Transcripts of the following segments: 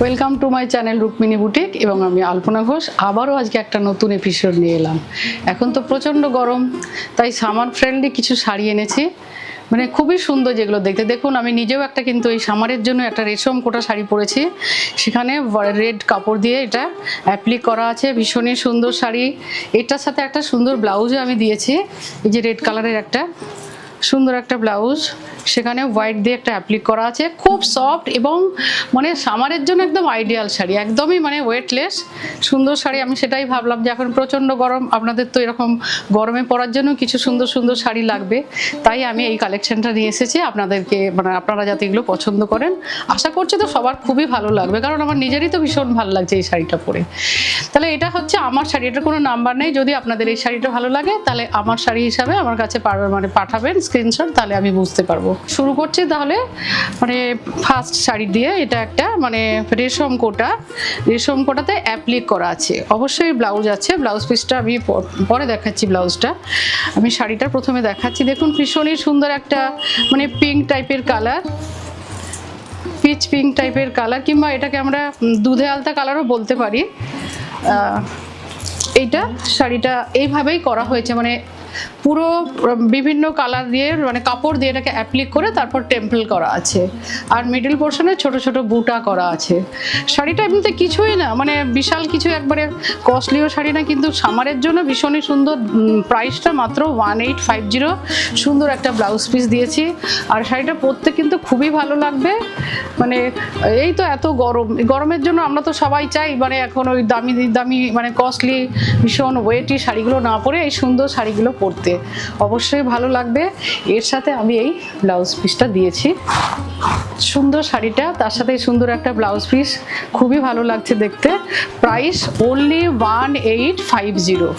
Welcome to my channel Rukmini boutique এবং আমি আলপনা ঘোষ। আবারও আজকে একটা নতুন এপিসোড নিয়ে এলাম। এখন তো প্রচণ্ড গরম, তাই সামার ফ্রেন্ডলি কিছু শাড়ি এনেছি, মানে খুবই সুন্দর যেগুলো দেখতে। দেখুন, আমি নিজেও একটা কিন্তু এই সামারের জন্য একটা রেশম কোটা শাড়ি পরেছি, সেখানে রেড কাপড় দিয়ে এটা অ্যাপ্লিক করা আছে। ভীষণই সুন্দর শাড়ি। এটার সাথে একটা সুন্দর ব্লাউজও আমি দিয়েছি, এই যে রেড কালারের একটা সুন্দর একটা ব্লাউজ, সেখানে হোয়াইট দিয়ে একটা অ্যাপ্লিক করা আছে। খুব সফট এবং মানে সামারের জন্য একদম আইডিয়াল শাড়ি, একদমই মানে ওয়েটলেস সুন্দর শাড়ি। আমি সেটাই ভাবলাম যে এখন প্রচণ্ড গরম, আপনাদের তো এরকম গরমে পরার জন্য কিছু সুন্দর সুন্দর শাড়ি লাগবে, তাই আমি এই কালেকশনটা নিয়ে এসেছি আপনাদেরকে, মানে আপনারা যাতে এগুলো পছন্দ করেন। আশা করছি তো সবার খুবই ভালো লাগবে, কারণ আমার নিজেরই তো ভীষণ ভালো লাগছে এই শাড়িটা পরে। তাহলে এটা হচ্ছে আমার শাড়ি, এটার কোনো নাম্বার নেই। যদি আপনাদের এই শাড়িটা ভালো লাগে তাহলে আমার শাড়ি হিসাবে আমার কাছে মানে পাঠাবেন স্ক্রিনশট, তাহলে আমি বুঝতে পারবো। শুরু করছি তাহলে মানে ফার্স্ট শাড়ি দিয়ে। এটা একটা মানে রেশম কোটা, রেশম কোটাতে অ্যাপ্লিক করা আছে, অবশ্যই ব্লাউজ আছে। ব্লাউজ পিসটা আমি পরে দেখাচ্ছি। ব্লাউজটা আমি শাড়িটা প্রথমে দেখাচ্ছি। দেখুন, ভীষণই সুন্দর একটা মানে পিঙ্ক টাইপের কালার, পিচ পিঙ্ক টাইপের কালার, কিংবা এটাকে আমরা দুধে আলতা কালারও বলতে পারি। এইটা শাড়িটা এইভাবেই করা হয়েছে, মানে পুরো বিভিন্ন কালার দিয়ে মানে কাপড় দিয়ে এটাকে অ্যাপ্লিক করে তারপর টেম্পল করা আছে, আর মিডল পোর্শনে ছোট ছোট বুটা করা আছে। শাড়িটা এমনিতে কিছুই না, মানে বিশাল কিছু একবারে কস্টলিও শাড়ি না, কিন্তু সামারের জন্য ভীষণই সুন্দর। প্রাইসটা মাত্র 1850। সুন্দর একটা ব্লাউজ পিস দিয়েছি, আর শাড়িটা পরতে কিন্তু খুবই ভালো লাগবে। মানে এই তো এত গরম, গরমের জন্য আমরা তো সবাই চাই মানে এখন ওই দামি দামি মানে কস্টলি ভীষণ ওয়েটি শাড়িগুলো না পরে এই সুন্দর শাড়িগুলো পরতে অবশ্যই ভালো লাগবে। এর সাথে আমি এই ব্লাউজ পিসটা দিয়েছি, সুন্দর শাড়িটা, তার সাথে সুন্দর একটা ব্লাউজ পিস, খুবই ভালো লাগছে দেখতে। Price only 1850।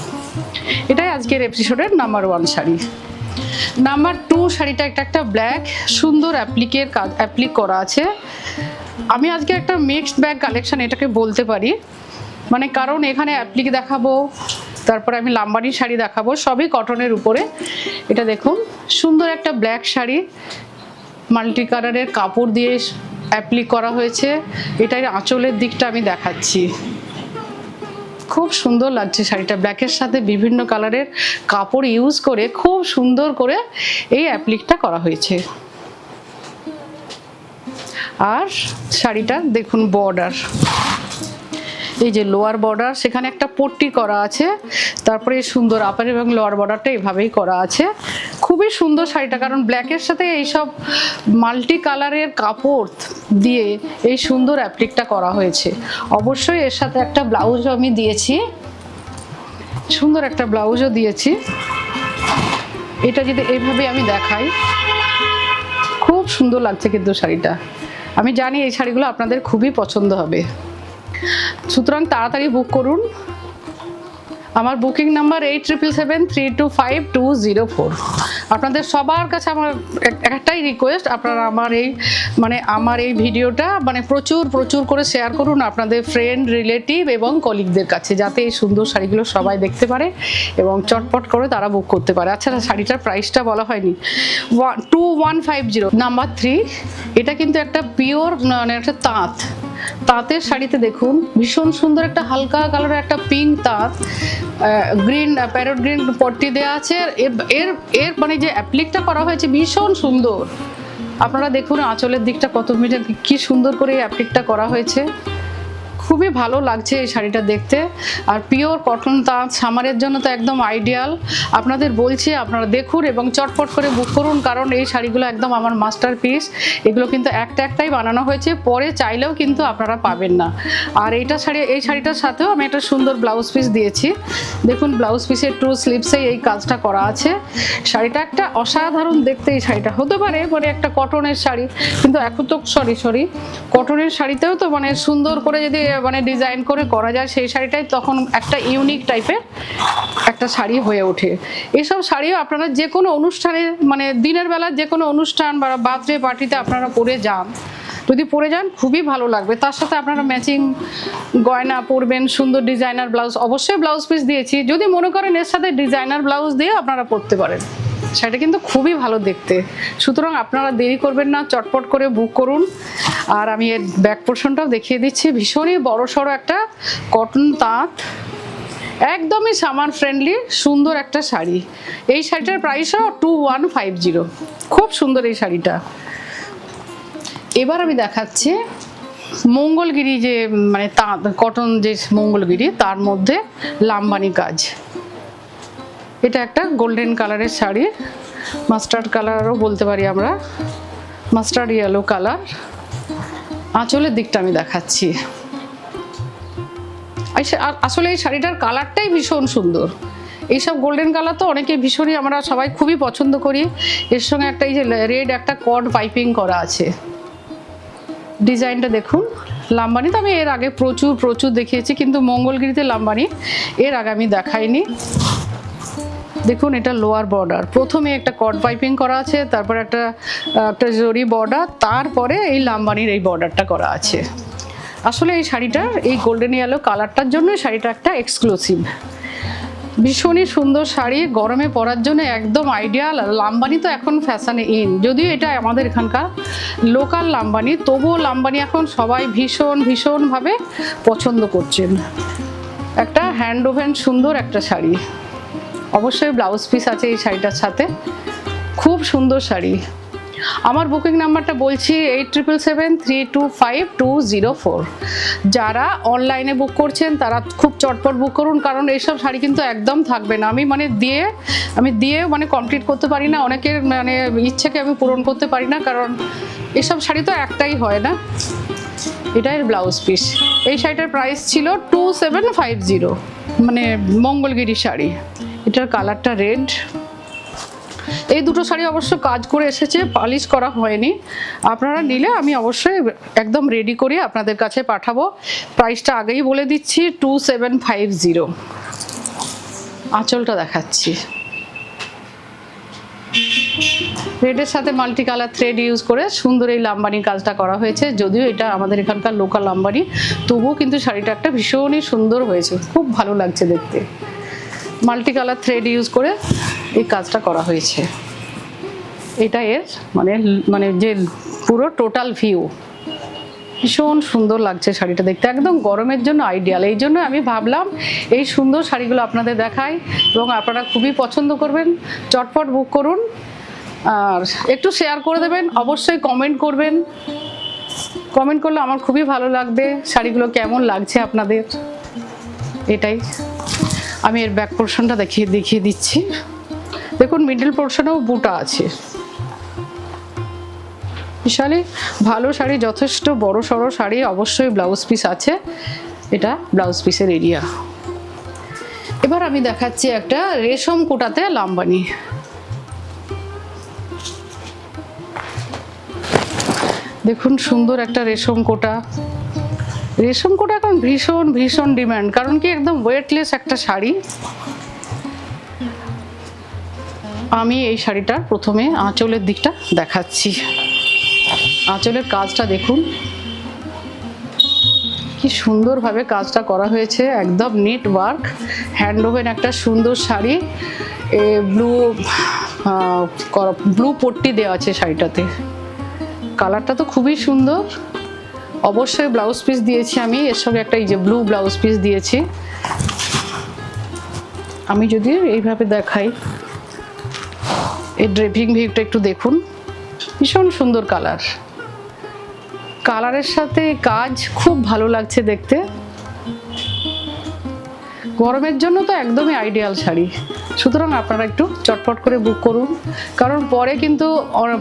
এটাই আজকের এপিসোডের নাম্বার 1 শাড়ি। নাম্বার 2 শাড়িটা একটা ব্ল্যাক সুন্দর অ্যাপ্লিক করা আছে। আমি আজকে একটা মিক্সড ব্যাগ কালেকশন এটাকে বলতে পারি, মানে কারণ এখানে অ্যাপ্লিক দেখাবো, তারপরে আমি লাম্বানি শাড়ি দেখাবো, সবই কটনের উপরে। এটা দেখুন, সুন্দর একটা ব্ল্যাক শাড়ি, মাল্টি কালারের কাপড় দিয়ে অ্যাপ্লিক করা হয়েছে। এটার আঁচলের দিকটা আমি দেখাচ্ছি, খুব সুন্দর লাগছে শাড়িটা। ব্ল্যাকের সাথে বিভিন্ন কালারের কাপড় ইউজ করে খুব সুন্দর করে এই অ্যাপ্লিকটা করা হয়েছে। আর শাড়িটা দেখুন, বর্ডার, এই যে লোয়ার বর্ডার, সেখানে একটা পট্টি করা আছে, তারপরে সুন্দর আপার এবং লোয়ার বর্ডারটা এভাবেই করা আছে। খুবই সুন্দর শাড়িটা, কারণ ব্ল্যাকের সাথে এইসব মাল্টি কালারের কাপড় দিয়ে এই সুন্দর অ্যাপ্লিকটা করা হয়েছে। অবশ্যই এর সাথে একটা ব্লাউজও আমি দিয়েছি, সুন্দর একটা ব্লাউজও দিয়েছি। এটা যদি এইভাবে আমি দেখাই, খুব সুন্দর লাগছে কিন্তু শাড়িটা। আমি জানি এই শাড়িগুলো আপনাদের খুবই পছন্দ হবে, সুতরাং তাড়াতাড়ি বুক করুন। আমার বুকিং নাম্বার 8777325204। আপনাদের সবার কাছে আমার একটাই রিকোয়েস্ট, আপনারা আমার এই ভিডিওটা মানে প্রচুর প্রচুর করে শেয়ার করুন আপনাদের ফ্রেন্ড, রিলেটিভ এবং কলিগদের কাছে, যাতে এই সুন্দর শাড়িগুলো সবাই দেখতে পারে এবং চটপট করে তারা বুক করতে পারে। আচ্ছা, শাড়িটার প্রাইসটা বলা হয়নি, 2150। নাম্বার 3, এটা কিন্তু একটা পিওর মানে একটা তাঁতের শাড়িতে দেখুন, ভীষণ সুন্দর একটা হালকা কালারের একটা পিঙ্ক তাঁত, গ্রিন প্যারট গ্রিন পট্টি দেওয়া আছে। এর মানে যে অ্যাপ্লিকটা করা হয়েছে ভীষণ সুন্দর। আপনারা দেখুন আঁচলের দিকটা কত মিটার কি সুন্দর করে এই অ্যাপ্লিকটা করা হয়েছে, খুবই ভালো লাগছে এই শাড়িটা দেখতে। আর পিওর কটন তাঁত সামারের জন্য তো একদম আইডিয়াল। আপনাদের বলছি আপনারা দেখুন এবং চটপট করে বুক করুন, কারণ এই শাড়িগুলো একদম আমার মাস্টারপিস। এগুলো কিন্তু একটাই বানানো হয়েছে, পরে চাইলেও কিন্তু আপনারা পাবেন না। আর এই শাড়িটার সাথেও আমি একটা সুন্দর ব্লাউজ পিস দিয়েছি। দেখুন, ব্লাউজ পিসের টু স্লিভসে এই কাজটা করা আছে। শাড়িটা একটা অসাধারণ দেখতে এই শাড়িটা। হতে পারে মানে একটা কটনের শাড়ি, কিন্তু এখন তো সরি কটনের শাড়িতেও তো মানে সুন্দর করে যদি মানে ডিজাইন করে করা যায়, সেই শাড়িটাই তখন একটা ইউনিক টাইপের একটা শাড়ি হয়ে ওঠে। এসব শাড়িও আপনারা যে কোনো অনুষ্ঠানে মানে দিনের বেলা যে কোনো অনুষ্ঠান বা বার্থডে পার্টিতে আপনারা পরে যান, যদি পরে যান খুবই ভালো লাগবে। তার সাথে আপনারা ম্যাচিং গয়না পরবেন, সুন্দর ডিজাইনার ব্লাউজ, অবশ্যই ব্লাউজ পিস দিয়েছি। যদি মনে করেন এর সাথে ডিজাইনার ব্লাউজ দিয়ে আপনারা পরতে পারেন। শাড়িটা কিন্তু খুবই ভালো দেখতে, সুতরাং আপনারা দেরি করবেন না, চটপট করে বুক করুন। আর আমি এর ব্যাক পোর্শনটাও দেখিয়ে দিচ্ছি, ভীষণই বড় সড়ো একটা কটন তাঁত, একদমই সামার ফ্রেন্ডলি সুন্দর একটা শাড়ি। এই শাড়িটার প্রাইসও 2150, খুব সুন্দর এই শাড়িটা। এবার আমি দেখাচ্ছি মঙ্গলগিরি, যে মানে তাঁত কটন যে মঙ্গলগিরি, তার মধ্যে লাম্বানি কাজ। এটা একটা গোল্ডেন কালারের শাড়ি, মাস্টার্ড কালারও বলতে পারি আমরা, মাস্টার্ড ইয়েলো কালার। আঁচলের দিকটা আমি দেখাচ্ছি। আসলে এই শাড়িটার কালারটাই ভীষণ সুন্দর। এইসব গোল্ডেন কালার তো অনেকে ভীষণই, আমরা সবাই খুবই পছন্দ করি। এর সঙ্গে একটা এই যে রেড একটা কর্ড পাইপিং করা আছে, ডিজাইনটা দেখুন। লাম্বানি তো আমি এর আগে প্রচুর দেখিয়েছি, কিন্তু মঙ্গলগিরিতে লাম্বানি এর আগে আমি দেখাইনি। দেখুন, এটা লোয়ার বর্ডার, প্রথমে একটা কর্ড পাইপিং করা আছে, তারপর একটা জরি বর্ডার, তারপরে এই লাম্বানির এই বর্ডারটা করা আছে। আসলে এই শাড়িটার এই গোল্ডেন ইয়েলো কালারটার জন্য শাড়িটা একটা এক্সক্লুসিভ, ভীষণই সুন্দর শাড়ি, গরমে পরার জন্য একদম আইডিয়াল। লাম্বানি তো এখন ফ্যাশনে ইন, যদিও এটা আমাদের এখানকার লোকাল লাম্বানি, তবুও লাম্বানি এখন সবাই ভীষণভাবে পছন্দ করছেন। একটা হ্যান্ড ওভেন সুন্দর একটা শাড়ি, অবশ্যই ব্লাউজ পিস আছে এই শাড়িটার সাথে, খুব সুন্দর শাড়ি। আমার বুকিং নাম্বারটা বলছি 8773252204। যারা অনলাইনে বুক করছেন তারা খুব চটপট বুক করুন, কারণ এইসব শাড়ি কিন্তু একদম থাকবে না। আমি দিয়ে কমপ্লিট করতে পারি না, অনেকের মানে ইচ্ছাকে আমি পূরণ করতে পারি না, কারণ এসব শাড়ি তো একটাই হয় না। এটা এর ব্লাউজ পিস। এই শাড়িটার প্রাইস ছিল 2750, মানে মঙ্গলগিরি শাড়ি। এটার কালারটা রেড। এই দুটো শাড়ি অবশ্য কাজ করে এসেছে, পালিশ করা হয়নি। আপনারা নিলে আমি অবশ্যই একদম রেডি করে আপনাদের কাছে পাঠাবো। প্রাইসটা আগেই বলে দিচ্ছি, 2750। আঁচলটা দেখাচ্ছি, রেডের সাথে মাল্টি কালার থ্রেড ইউজ করে সুন্দর এই লাম্বানি কাজটা করা হয়েছে। যদিও এটা আমাদের এখানকার লোকাল লাম্বানি, তবুও কিন্তু শাড়িটা একটা ভীষণই সুন্দর হয়েছে, খুব ভালো লাগছে দেখতে। মাল্টি কালার থ্রেড ইউজ করে এই কাজটা করা হয়েছে। এটা এর মানে যে পুরো টোটাল ভিউ, ভীষণ সুন্দর লাগছে শাড়িটা দেখতে, একদম গরমের জন্য আইডিয়াল। এই জন্য আমি ভাবলাম এই সুন্দর শাড়িগুলো আপনাদের দেখাই, এবং আপনারা খুবই পছন্দ করবেন। চটপট বুক করুন, আর একটু শেয়ার করে দেবেন, অবশ্যই কমেন্ট করবেন। কমেন্ট করলে আমার খুবই ভালো লাগবে শাড়িগুলো কেমন লাগছে আপনাদের। এটাই আমি এর ব্যাক পোর্শনটা দেখিয়ে দিচ্ছি। দেখুন, মিডল পোর্শনেও বুটা আছে। বিশালই ভালো শাড়ি, যথেষ্ট বড় সড়ো শাড়ি, অবশ্যই ব্লাউজ পিস আছে। এটা ব্লাউজ পিসের এরিয়া। এবার আমি দেখাচ্ছি একটা রেশম কোটাতে লাম্বানি। দেখুন, সুন্দর একটা রেশম কোটা। রেশম কোটা এখন ভীষণ ডিমান্ড, কারণ কি একদম ওয়েটলেস একটা শাড়ি। আমি এই শাড়িটার প্রথমে আঁচলের দিকটা দেখাচ্ছি। আঁচলের কাজটা দেখুন, কি সুন্দরভাবে কাজটা করা হয়েছে, একদম নিট ওয়ার্ক, হ্যান্ড ওভেন একটা সুন্দর শাড়ি। ব্লু পট্টি দেওয়া আছে শাড়িটাতে, কালারটা তো খুবই সুন্দর। অবশ্যই ব্লাউজ পিস দিয়েছি আমি, এর সঙ্গে একটা এই যে ব্লু ব্লাউজ পিস দিয়েছি। আমি যদি এইভাবে দেখাই, এই ড্রেপিং ভিউটা একটু দেখুন, ভীষণ সুন্দর কালার। কালারের সাথে কাজ খুব ভালো লাগছে দেখতে। গরমের জন্য তো একদমই আইডিয়াল শাড়ি, সুতরাং আপনারা একটু চটপট করে বুক করুন, কারণ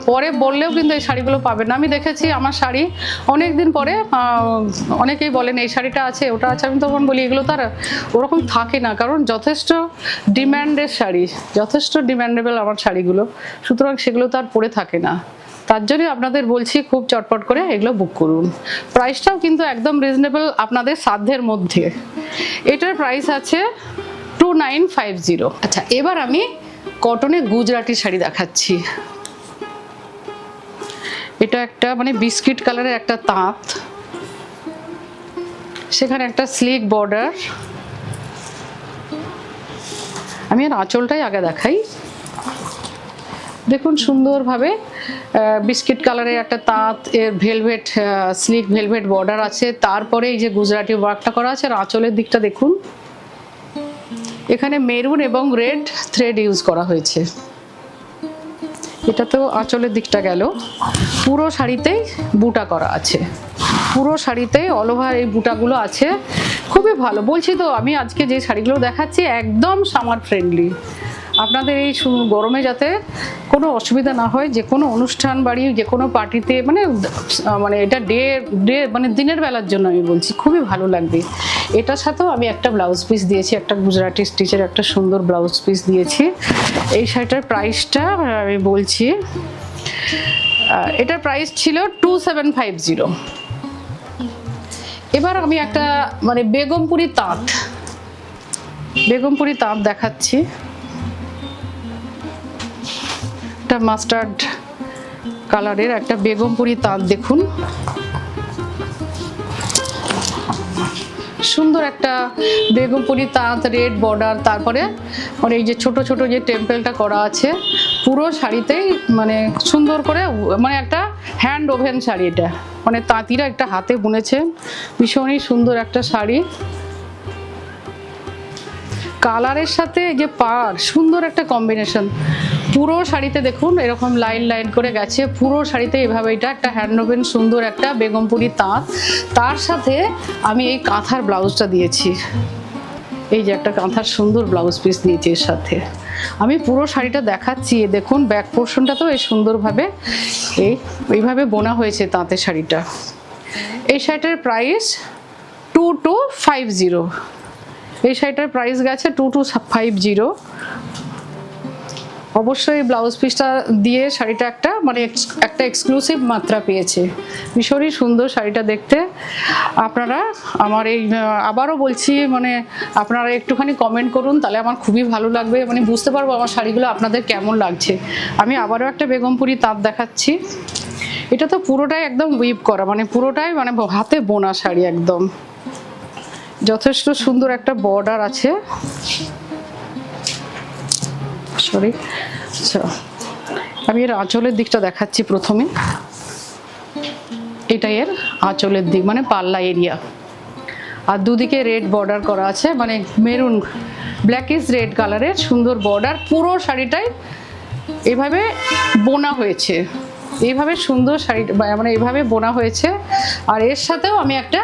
পরে বললেও কিন্তু এই শাড়িগুলো পাবেন না। আমি দেখেছি আমার শাড়ি অনেক দিন পরে অনেকেই বলেন এই শাড়িটা আছে, ওটা আছে, আমি তখন বলি এগুলো তার ওরকম থাকে না, কারণ যথেষ্ট ডিম্যান্ডের শাড়ি, যথেষ্ট ডিম্যান্ডেবল আমার শাড়িগুলো, সুতরাং সেগুলো তো আর পরে থাকে না। তার জন্য আপনাদের বলছি খুব চটপট করে এগুলো বুক করুন। প্রাইসটাও কিন্তু একদম রিজনেবল, আপনাদের সাধ্যের মধ্যে। এটার প্রাইস আছে 2950। আচ্ছা, এবার আমি কটনে গুজরাটি শাড়ি দেখাচ্ছি। এটা একটা মানে বিস্কিট কালারের একটা তাঁত, সেখানে একটা স্লিক বর্ডার। আমি আর আঁচলটাই আগে দেখাই। দেখুন সুন্দরভাবে বিস্কিট কালারের একটা তাঁত এর ভেলভেট স্লিক ভেলভেট বর্ডার আছে, তারপরে এই যে গুজরাটি ওয়ার্কটা করা আছে। আর আঁচলের দিকটা দেখুন, এখানে মেরুন এবং রেড থ্রেড ইউজ করা হয়েছে। এটা তো আঁচলের দিকটা গেল। পুরো শাড়িতেই বুটা করা আছে, পুরো শাড়িতেই অল ওভার এই বুটাগুলো আছে, খুবই ভালো। বলছি তো আমি আজকে যে শাড়িগুলো দেখাচ্ছি একদম সামার ফ্রেন্ডলি। আপনাদের এই গরমে যাতে কোনো অসুবিধা না হয়, যে কোনো অনুষ্ঠান বাড়ি যে কোনো পার্টিতে, মানে এটা মানে দিনের বেলার জন্য আমি বলছি, খুবই ভালো লাগবে। এটার সাথেও আমি একটা ব্লাউজ পিস দিয়েছি, একটা গুজরাটি স্টিচের একটা সুন্দর ব্লাউজ পিস দিয়েছি। এই শাড়িটার প্রাইসটা আমি বলছি, এটার প্রাইস ছিল 2750। এবার আমি একটা মানে বেগমপুরি তাঁত দেখাচ্ছি। একটা মাস্টার্ড কালারের একটা বেগমপুরি তাঁত দেখুন, সুন্দর একটা বেগমপুরি তাঁত, রেড বর্ডার, তারপরে মানে এই যে ছোট ছোট যে টেম্পেলটা করা আছে পুরো শাড়িতেই, মানে সুন্দর করে, মানে একটা হ্যান্ড ওভেন শাড়ি। এটা মানে তাঁতিরা একটা হাতে বুনেছে, ভীষণই সুন্দর একটা শাড়ি। কালারের সাথে যে পাড়, সুন্দর একটা কম্বিনেশন। পুরো শাড়িতে দেখুন এরকম লাইন লাইন করে গেছে, পুরো শাড়িতে এভাবে। এটা একটা হ্যান্ড ওভেন সুন্দর একটা বেগমপুরি তাঁত, তার সাথে আমি এই কাঁথার ব্লাউজটা দিয়েছি। এই যে একটা কাঁথার সুন্দর ব্লাউজ পিস দিয়েছি এর সাথে। আমি পুরো শাড়িটা দেখাচ্ছি, দেখুন ব্যাক পোর্শনটা তো এই সুন্দরভাবে এইভাবে বোনা হয়েছে তাঁতের শাড়িটা। এই শাড়িটার প্রাইস 2250। এই শাড়িটার প্রাইস গেছে 2250। অবশ্যই ব্লাউজ পিসটা দিয়ে শাড়িটা একটা এক্সক্লুসিভ মাত্রা পেয়েছে। ভীষণই সুন্দর শাড়িটা দেখতে। আপনারা আমার এই আবারও বলছি, মানে আপনারা একটুখানি কমেন্ট করুন, তাহলে আমার খুবই ভালো লাগবে, মানে বুঝতে পারবো আমার শাড়িগুলো আপনাদের কেমন লাগছে। আমি আবারও একটা বেগমপুরি তাঁত দেখাচ্ছি। এটা তো পুরোটাই একদম উইভ করা, মানে পুরোটাই মানে হাতে বোনা শাড়ি একদম। যথেষ্ট সুন্দর একটা বর্ডার আছে। সরি, আচ্ছা আমি এর আঁচলের দিকটা দেখাচ্ছি প্রথমে। এটা এর আঁচলের দিক, মানে পাল্লা এরিয়া, আর দুদিকে রেড বর্ডার করা আছে, মানে মেরুন ব্ল্যাকিশ রেড কালারের সুন্দর বর্ডার। পুরো শাড়িটাই এভাবে বোনা হয়েছে, এইভাবে সুন্দর শাড়ি মানে এইভাবে বোনা হয়েছে। আর এর সাথেও আমি একটা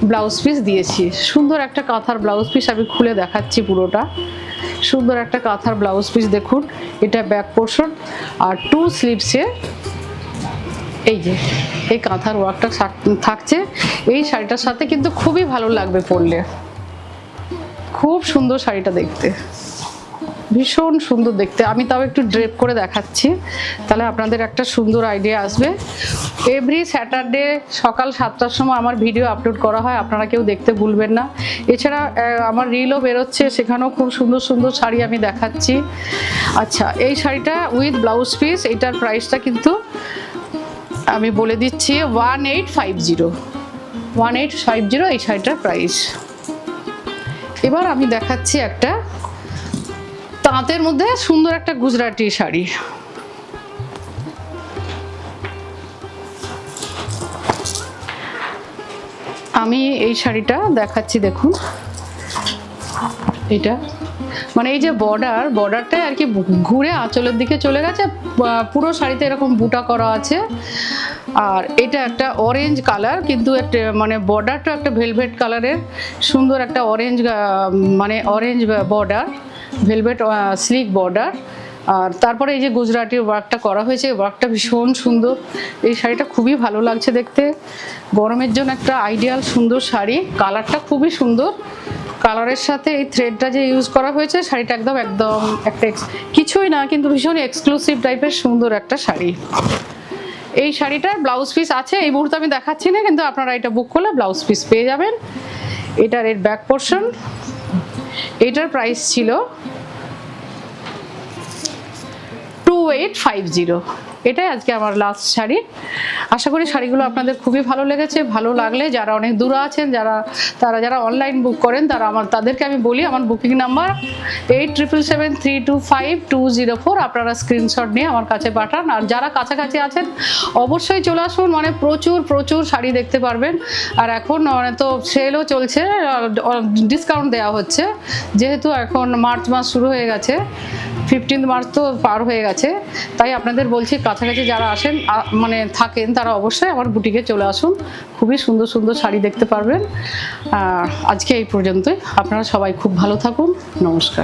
ব্লাউজ পিস দিয়েছি, সুন্দর একটা কাঁথার ব্লাউজ পিস। আমি খুলে দেখাচ্ছি পুরোটা। সুন্দর একটা কাঁথার ব্লাউজ পিস দেখুন, এটা ব্যাক পোর্শন আর 2 স্লিভসে এই যে এই কাঁথার ওয়ার্কটা থাকছে। এই শাড়িটার সাথে কিন্তু খুবই ভালো লাগবে পরলে, খুব সুন্দর শাড়িটা দেখতে, ভীষণ সুন্দর দেখতে। আমি তাও একটু ড্রেপ করে দেখাচ্ছি, তাহলে আপনাদের একটা সুন্দর আইডিয়া আসবে। এভরি স্যাটারডে সকাল 7টার সময় আমার ভিডিও আপলোড করা হয়, আপনারা কেউ দেখতে ভুলবেন না। এছাড়া আমার রিলও বেরোচ্ছে, সেখানেও খুব সুন্দর সুন্দর শাড়ি আমি দেখাচ্ছি। আচ্ছা, এই শাড়িটা উইথ ব্লাউজ পিস, এইটার প্রাইসটা কিন্তু আমি বলে দিচ্ছি 1850 এই শাড়িটার প্রাইস। এবার আমি দেখাচ্ছি একটা তাঁতের মধ্যে সুন্দর একটা গুজরাটি শাড়ি। আমি এই শাড়িটা দেখাচ্ছি, দেখুন এটা মানে এই যে বর্ডারটা আর কি ঘুরে আঁচলের দিকে চলে গেছে, পুরো শাড়িতে এরকম বুটা করা আছে। আর এটা একটা অরেঞ্জ কালার, কিন্তু একটা মানে বর্ডারটা একটা ভেলভেট কালারের সুন্দর একটা orange border, velvet sleek border. আর তারপরে এই যে গুজরাটি ওয়ার্কটা করা হয়েছে, ওয়ার্কটা ভীষণ সুন্দর। এই শাড়িটা খুবই ভালো লাগছে দেখতে, গরমের জন্য একটা আইডিয়াল সুন্দর শাড়ি। কালারটা খুবই সুন্দর, কালারের সাথে এই থ্রেডটা যে ইউজ করা হয়েছে, শাড়িটা একদম একটা কিছুই না, কিন্তু ভীষণ এক্সক্লুসিভ টাইপের সুন্দর একটা শাড়ি। এই শাড়িটার ব্লাউজ পিস আছে, এই মুহূর্তে আমি দেখাচ্ছি না, কিন্তু আপনারা এটা বুক করলে ব্লাউজ পিস পেয়ে যাবেন। এটার এর ব্যাক পোর্শন, এটার প্রাইস ছিল 2850। এটাই আজকে আমার লাস্ট শাড়ি। আশা করি শাড়িগুলো আপনাদের খুবই ভালো লেগেছে। ভালো লাগলে যারা অনেক দূরে আছেন, যারা অনলাইন বুক করেন, তাদেরকে আমি বলি আমার বুকিং নাম্বার 8773252204। আপনারা স্ক্রিনশট নিয়ে আমার কাছে পাঠান। আর যারা কাছাকাছি আছেন অবশ্যই চলে আসুন, মানে প্রচুর প্রচুর শাড়ি দেখতে পারবেন। আর এখন মানে তো সেলও চলছে, ডিসকাউন্ট দেওয়া হচ্ছে, যেহেতু এখন মার্চ মাস শুরু হয়ে গেছে, 15 মার্চ তো পার হয়ে গেছে। তাই আপনাদের বলছি কাছাকাছি যারা আসেন মানে থাকেন তারা অবশ্যই আমার বুটিকে চলে আসুন, খুবই সুন্দর সুন্দর শাড়ি দেখতে পারবেন। আজকে এই পর্যন্তই। আপনারা সবাই খুব ভালো থাকুন। নমস্কার।